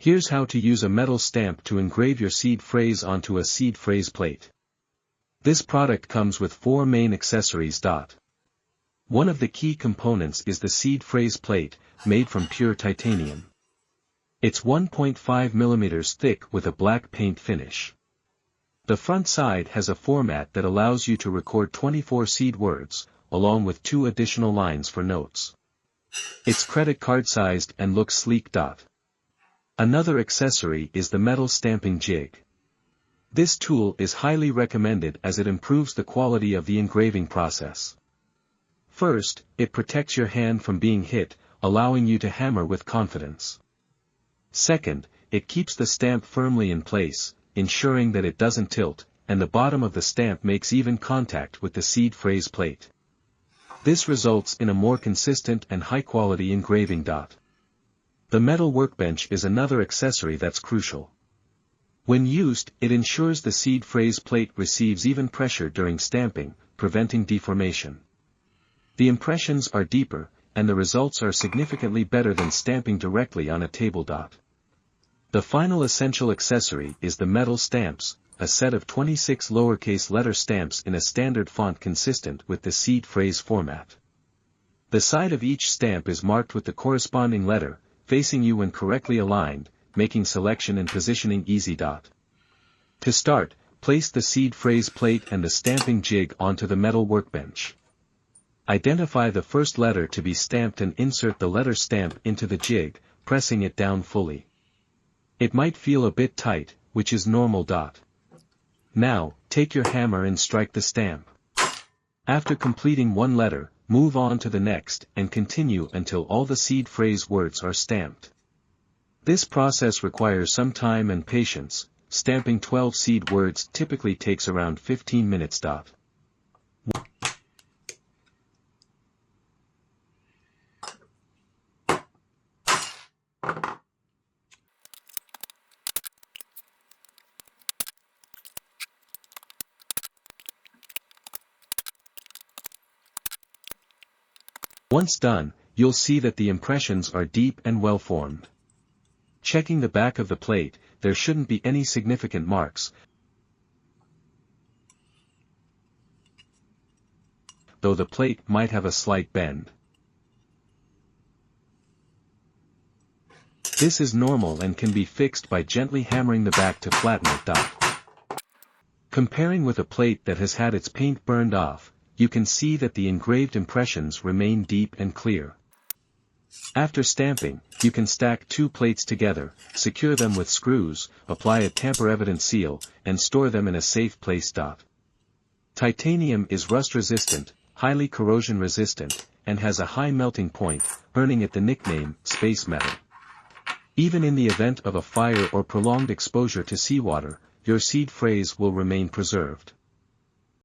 Here's how to use a metal stamp to engrave your seed phrase onto a seed phrase plate. This product comes with 4 main accessories. One of the key components is the seed phrase plate, made from pure titanium. It's 1.5 mm thick with a black paint finish. The front side has a format that allows you to record 24 seed words, along with 2 additional lines for notes. It's credit card sized and looks sleek. Another accessory is the metal stamping jig. This tool is highly recommended as it improves the quality of the engraving process. First, it protects your hand from being hit, allowing you to hammer with confidence. Second, it keeps the stamp firmly in place, ensuring that it doesn't tilt, and the bottom of the stamp makes even contact with the seed phrase plate. This results in a more consistent and high-quality engraving. The metal workbench is another accessory that's crucial. When used, it ensures the seed phrase plate receives even pressure during stamping, preventing deformation. The impressions are deeper, and the results are significantly better than stamping directly on a table. The final essential accessory is the metal stamps, a set of 26 lowercase letter stamps in a standard font consistent with the seed phrase format. The side of each stamp is marked with the corresponding letter, facing you when correctly aligned, making selection and positioning easy. To start, place the seed phrase plate and the stamping jig onto the metal workbench. Identify the first letter to be stamped and insert the letter stamp into the jig, pressing it down fully. It might feel a bit tight, which is normal. Now, take your hammer and strike the stamp. After completing one letter, move on to the next and continue until all the seed phrase words are stamped. This process requires some time and patience. Stamping 12 seed words typically takes around 15 minutes. Once done, you'll see that the impressions are deep and well formed. Checking the back of the plate, there shouldn't be any significant marks, though the plate might have a slight bend. This is normal and can be fixed by gently hammering the back to flatten it. Comparing with a plate that has had its paint burned off, you can see that the engraved impressions remain deep and clear. After stamping, you can stack 2 plates together, secure them with screws, apply a tamper-evident seal, and store them in a safe place. Titanium is rust-resistant, highly corrosion-resistant, and has a high melting point, earning it the nickname, space metal. Even in the event of a fire or prolonged exposure to seawater, your seed phrase will remain preserved.